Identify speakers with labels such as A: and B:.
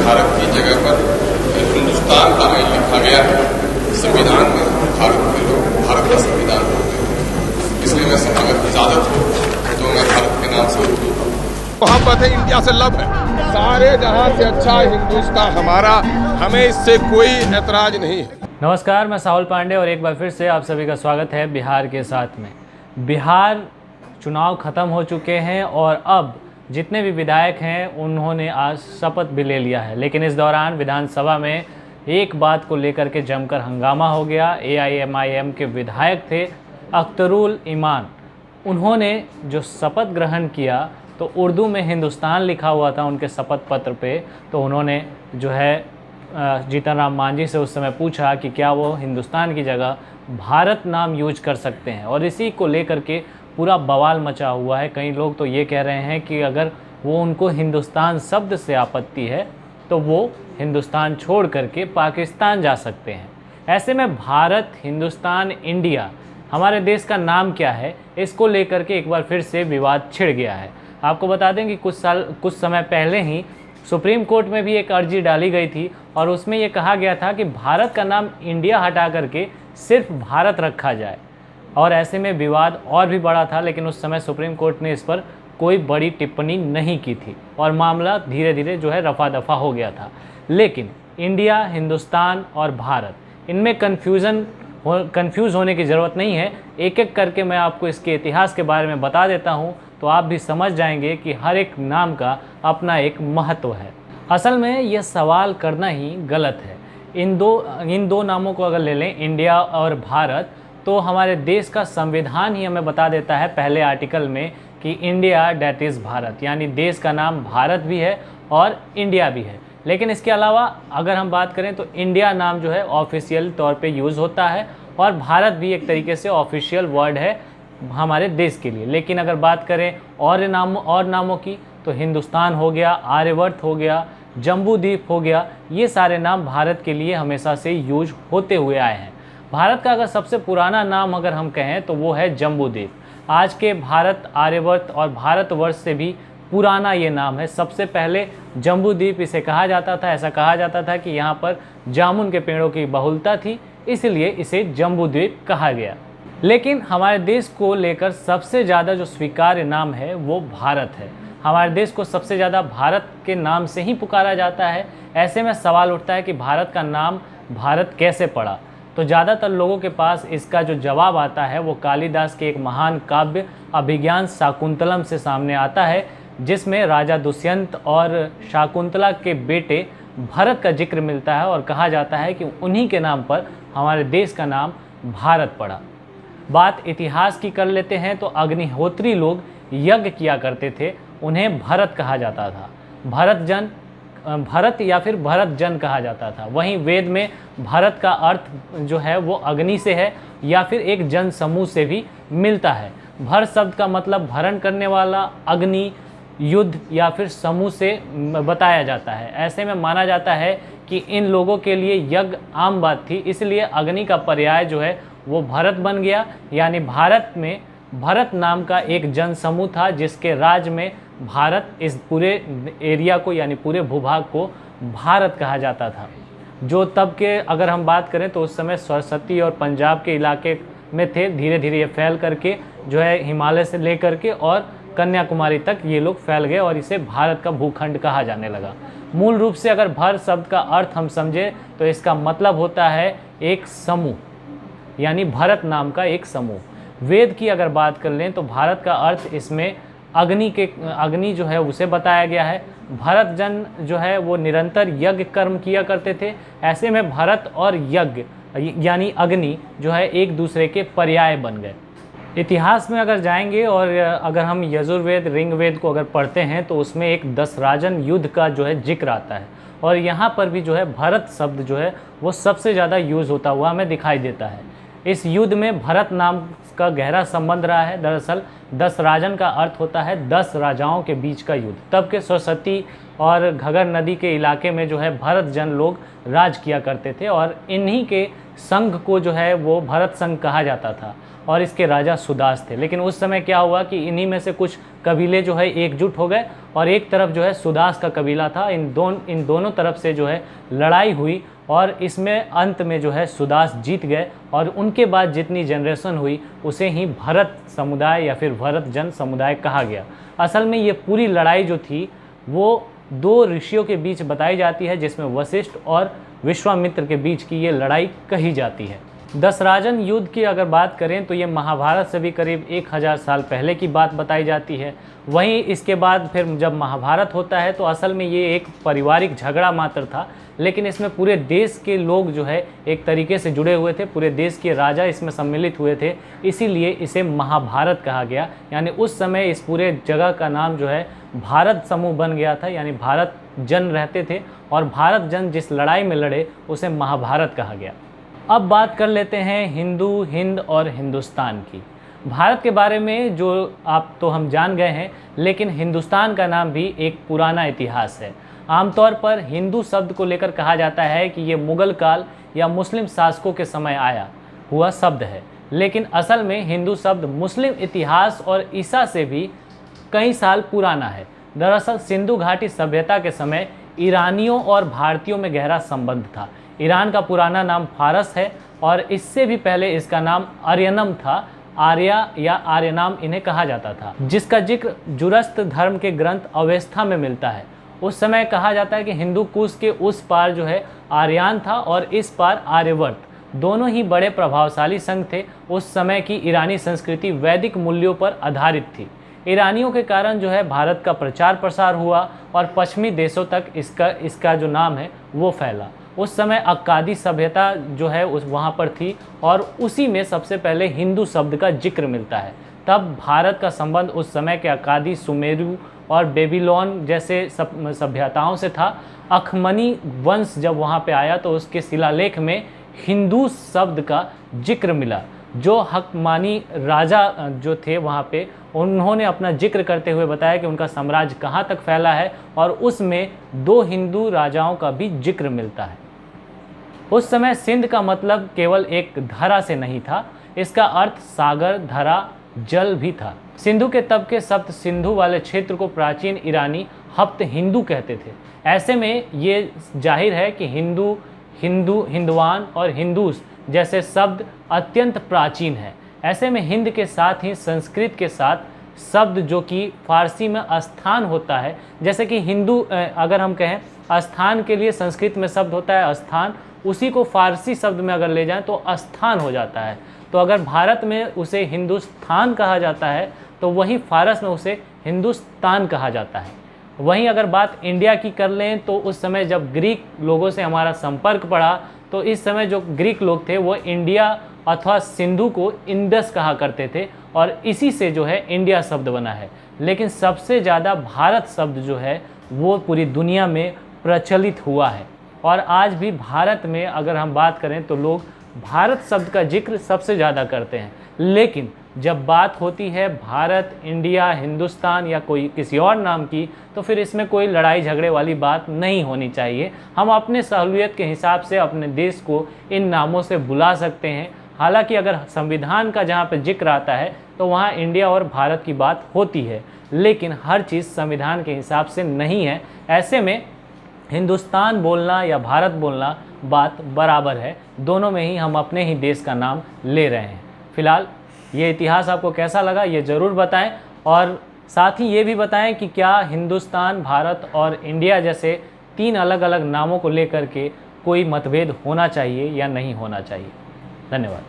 A: भारत की जगह पर हिंदुस्तान का आइन लिखा गया है। संविधान में भारत के लोग भारत का संविधान बोलते हैं, इसलिए मैं अगर इजाजत हो तो मैं भारत के नाम से
B: मोहब्बत है, इंडिया से लव है, सारे जहां से अच्छा हिंदुस्तान हमारा, हमें इससे कोई ऐतराज नहीं है।
C: नमस्कार, मैं साहुल पांडे और एक बार फिर से आप सभी का स्वागत है बिहार के साथ में। बिहार चुनाव ख़त्म हो चुके हैं और अब जितने भी विधायक हैं उन्होंने आज शपथ भी ले लिया है, लेकिन इस दौरान विधानसभा में एक बात को लेकर के जमकर हंगामा हो गया। AIMIM के विधायक थे अख्तरुल इमान, उन्होंने जो शपथ ग्रहण किया तो उर्दू में हिंदुस्तान लिखा हुआ था उनके शपथ पत्र पे, तो उन्होंने जो है जीतन राम मांझी से उस समय पूछा कि क्या वो हिंदुस्तान की जगह भारत नाम यूज कर सकते हैं, और इसी को लेकर के पूरा बवाल मचा हुआ है। कई लोग तो ये कह रहे हैं कि अगर वो उनको हिंदुस्तान शब्द से आपत्ति है तो वो हिंदुस्तान छोड़ करके पाकिस्तान जा सकते हैं। ऐसे में भारत, हिंदुस्तान, इंडिया, हमारे देश का नाम क्या है, इसको लेकर के एक बार फिर से विवाद छिड़ गया है। आपको बता दें कि कुछ समय पहले ही सुप्रीम कोर्ट में भी एक अर्जी डाली गई थी और उसमें ये कहा गया था कि भारत का नाम इंडिया हटा करके सिर्फ भारत रखा जाए, और ऐसे में विवाद और भी बड़ा था। लेकिन उस समय सुप्रीम कोर्ट ने इस पर कोई बड़ी टिप्पणी नहीं की थी और मामला धीरे धीरे जो है रफा दफा हो गया था। लेकिन इंडिया, हिंदुस्तान और भारत, इनमें कंफ्यूज होने की ज़रूरत नहीं है। एक एक करके मैं आपको इसके इतिहास के बारे में बता देता हूँ तो आप भी समझ जाएंगे कि हर एक नाम का अपना एक महत्व है। असल में यह सवाल करना ही गलत है। इन दो नामों को अगर ले लें, इंडिया और भारत, तो हमारे देश का संविधान ही हमें बता देता है पहले आर्टिकल में कि इंडिया डैट इज़ भारत, यानी देश का नाम भारत भी है और इंडिया भी है। लेकिन इसके अलावा अगर हम बात करें तो इंडिया नाम जो है ऑफिशियल तौर पे यूज़ होता है और भारत भी एक तरीके से ऑफिशियल वर्ड है हमारे देश के लिए। लेकिन अगर बात करें और नामों की तो हिंदुस्तान हो गया, आर्यवर्त हो गया, जम्बूद्वीप हो गया, ये सारे नाम भारत के लिए हमेशा से यूज होते हुए आए हैं। भारत का अगर सबसे पुराना नाम अगर हम कहें तो वो है जम्बूद्वीप। आज के भारत, आर्यवर्त और भारतवर्ष से भी पुराना ये नाम है। सबसे पहले जम्बूद्वीप इसे कहा जाता था। ऐसा कहा जाता था कि यहाँ पर जामुन के पेड़ों की बहुलता थी, इसलिए इसे जम्बूद्वीप कहा गया। लेकिन हमारे देश को लेकर सबसे ज़्यादा जो स्वीकार्य नाम है वो भारत है। हमारे देश को सबसे ज़्यादा भारत के नाम से ही पुकारा जाता है। ऐसे में सवाल उठता है कि भारत का नाम भारत कैसे पड़ा, तो ज़्यादातर लोगों के पास इसका जो जवाब आता है वो कालिदास के एक महान काव्य अभिज्ञान शाकुंतलम से सामने आता है, जिसमें राजा दुष्यंत और शाकुंतला के बेटे भरत का जिक्र मिलता है और कहा जाता है कि उन्हीं के नाम पर हमारे देश का नाम भारत पड़ा। बात इतिहास की कर लेते हैं तो अग्निहोत्री लोग यज्ञ किया करते थे, उन्हें भरत कहा जाता था। भरत या फिर भरत जन कहा जाता था। वहीं वेद में भारत का अर्थ जो है वो अग्नि से है या फिर एक जन समूह से भी मिलता है। भर शब्द का मतलब भरण करने वाला, अग्नि, युद्ध या फिर समूह से बताया जाता है। ऐसे में माना जाता है कि इन लोगों के लिए यज्ञ आम बात थी, इसलिए अग्नि का पर्याय जो है वो भरत बन गया। यानी भारत में भरत नाम का एक जन समूह था जिसके राज में भारत, इस पूरे एरिया को यानी पूरे भूभाग को भारत कहा जाता था। जो तब के अगर हम बात करें तो उस समय सरस्वती और पंजाब के इलाके में थे। धीरे धीरे ये फैल करके जो है हिमालय से लेकर के और कन्याकुमारी तक ये लोग फैल गए और इसे भारत का भूखंड कहा जाने लगा। मूल रूप से अगर भर शब्द का अर्थ हम समझें तो इसका मतलब होता है एक समूह, यानी भरत नाम का एक समूह। वेद की अगर बात कर लें तो भारत का अर्थ इसमें अग्नि जो है उसे बताया गया है। भरत जन जो है वो निरंतर यज्ञ कर्म किया करते थे। ऐसे में भरत और यज्ञ यानी अग्नि जो है एक दूसरे के पर्याय बन गए। इतिहास में अगर जाएंगे और अगर हम यजुर्वेद, ऋग्वेद को अगर पढ़ते हैं तो उसमें एक दशराजन युद्ध का जो है जिक्र आता है और यहाँ पर भी जो है भरत शब्द जो है वो सबसे ज़्यादा यूज़ होता हुआ हमें दिखाई देता है। इस युद्ध में भरत नाम का गहरा संबंध रहा है। दरअसल दशराजन का अर्थ होता है 10 राजाओं के बीच का युद्ध। तब के सरस्वती और घगर नदी के इलाके में जो है भरत जन लोग राज किया करते थे और इन्हीं के संघ को जो है वो भरत संघ कहा जाता था। और इसके राजा सुदास थे। लेकिन उस समय क्या हुआ कि इन्हीं में से कुछ कबीले जो है एकजुट हो गए और एक तरफ जो है सुदास का कबीला था। इन दोनों तरफ से जो है लड़ाई हुई और इसमें अंत में जो है सुदास जीत गए और उनके बाद जितनी जनरेशन हुई उसे ही भरत समुदाय या फिर भरत जन समुदाय कहा गया। असल में ये पूरी लड़ाई जो थी वो 2 ऋषियों के बीच बताई जाती है, जिसमें वशिष्ठ और विश्वामित्र के बीच की ये लड़ाई कही जाती है। दशराजन युद्ध की अगर बात करें तो ये महाभारत से भी करीब 1000 साल पहले की बात बताई जाती है। वहीं इसके बाद फिर जब महाभारत होता है तो असल में ये एक पारिवारिक झगड़ा मात्र था, लेकिन इसमें पूरे देश के लोग जो है एक तरीके से जुड़े हुए थे, पूरे देश के राजा इसमें सम्मिलित हुए थे, इसीलिए इसे महाभारत कहा गया। यानी उस समय इस पूरे जगह का नाम जो है भारत समूह बन गया था, यानी भारत जन रहते थे और भारत जन जिस लड़ाई में लड़े उसे महाभारत कहा गया। अब बात कर लेते हैं हिंदू, हिंद और हिंदुस्तान की। भारत के बारे में जो आप तो हम जान गए हैं, लेकिन हिंदुस्तान का नाम भी एक पुराना इतिहास है। आमतौर पर हिंदू शब्द को लेकर कहा जाता है कि ये मुगल काल या मुस्लिम शासकों के समय आया हुआ शब्द है, लेकिन असल में हिंदू शब्द मुस्लिम इतिहास और ईसा से भी कई साल पुराना है। दरअसल सिंधु घाटी सभ्यता के समय ईरानियों और भारतीयों में गहरा संबंध था। ईरान का पुराना नाम फारस है और इससे भी पहले इसका नाम आर्यनम था। आर्या या आर्यनाम इन्हें कहा जाता था, जिसका जिक्र जुरस्त धर्म के ग्रंथ अवेस्था में मिलता है। उस समय कहा जाता है कि हिंदू कुश के उस पार जो है आर्यान था और इस पार आर्यवर्त। दोनों ही बड़े प्रभावशाली संघ थे। उस समय की ईरानी संस्कृति वैदिक मूल्यों पर आधारित थी। ईरानियों के कारण जो है भारत का प्रचार प्रसार हुआ और पश्चिमी देशों तक इसका जो नाम है वो फैला। उस समय अक्कादी सभ्यता जो है उस वहाँ पर थी और उसी में सबसे पहले हिंदू शब्द का जिक्र मिलता है। तब भारत का संबंध उस समय के अक्कादी, सुमेरु और बेबीलोन जैसे सभ्यताओं से था। अखमनी वंश जब वहाँ पे आया तो उसके शिलालेख में हिंदू शब्द का जिक्र मिला। जो हकमानी राजा जो थे वहाँ पे, उन्होंने अपना जिक्र करते हुए बताया कि उनका साम्राज्य कहाँ तक फैला है और उसमें 2 हिंदू राजाओं का भी जिक्र मिलता है। उस समय सिंध का मतलब केवल एक धरा से नहीं था, इसका अर्थ सागर, धरा, जल भी था। सिंधु के तब के सप्त सिंधु वाले क्षेत्र को प्राचीन ईरानी हप्त हिंदू कहते थे। ऐसे में ये जाहिर है कि हिंदू, हिंदवान और हिंदूस जैसे शब्द अत्यंत प्राचीन है। ऐसे में हिंद के साथ ही संस्कृत के साथ शब्द जो कि फारसी में स्थान होता है, जैसे कि हिंदू अगर हम कहें स्थान के लिए संस्कृत में शब्द होता है स्थान, उसी को फारसी शब्द में अगर ले जाएं तो स्थान हो जाता है। तो अगर भारत में उसे हिंदुस्तान कहा जाता है तो वहीं फारस में उसे हिंदुस्तान कहा जाता है। वहीं अगर बात इंडिया की कर लें तो उस समय जब ग्रीक लोगों से हमारा संपर्क पड़ा तो इस समय जो ग्रीक लोग थे वो इंडिया अथवा सिंधु को इंडस कहा करते थे और इसी से जो है इंडिया शब्द बना है। लेकिन सबसे ज़्यादा भारत शब्द जो है वो पूरी दुनिया में प्रचलित हुआ है और आज भी भारत में अगर हम बात करें तो लोग भारत शब्द का जिक्र सबसे ज़्यादा करते हैं। लेकिन जब बात होती है भारत, इंडिया, हिंदुस्तान या कोई किसी और नाम की, तो फिर इसमें कोई लड़ाई झगड़े वाली बात नहीं होनी चाहिए। हम अपने सहूलियत के हिसाब से अपने देश को इन नामों से बुला सकते हैं। हालांकि अगर संविधान का जहाँ पे जिक्र आता है तो वहाँ इंडिया और भारत की बात होती है, लेकिन हर चीज़ संविधान के हिसाब से नहीं है। ऐसे में हिंदुस्तान बोलना या भारत बोलना बात बराबर है, दोनों में ही हम अपने ही देश का नाम ले रहे हैं। फिलहाल ये इतिहास आपको कैसा लगा ये ज़रूर बताएं और साथ ही ये भी बताएं कि क्या हिंदुस्तान, भारत और इंडिया जैसे 3 अलग अलग नामों को लेकर के कोई मतभेद होना चाहिए या नहीं होना चाहिए। धन्यवाद।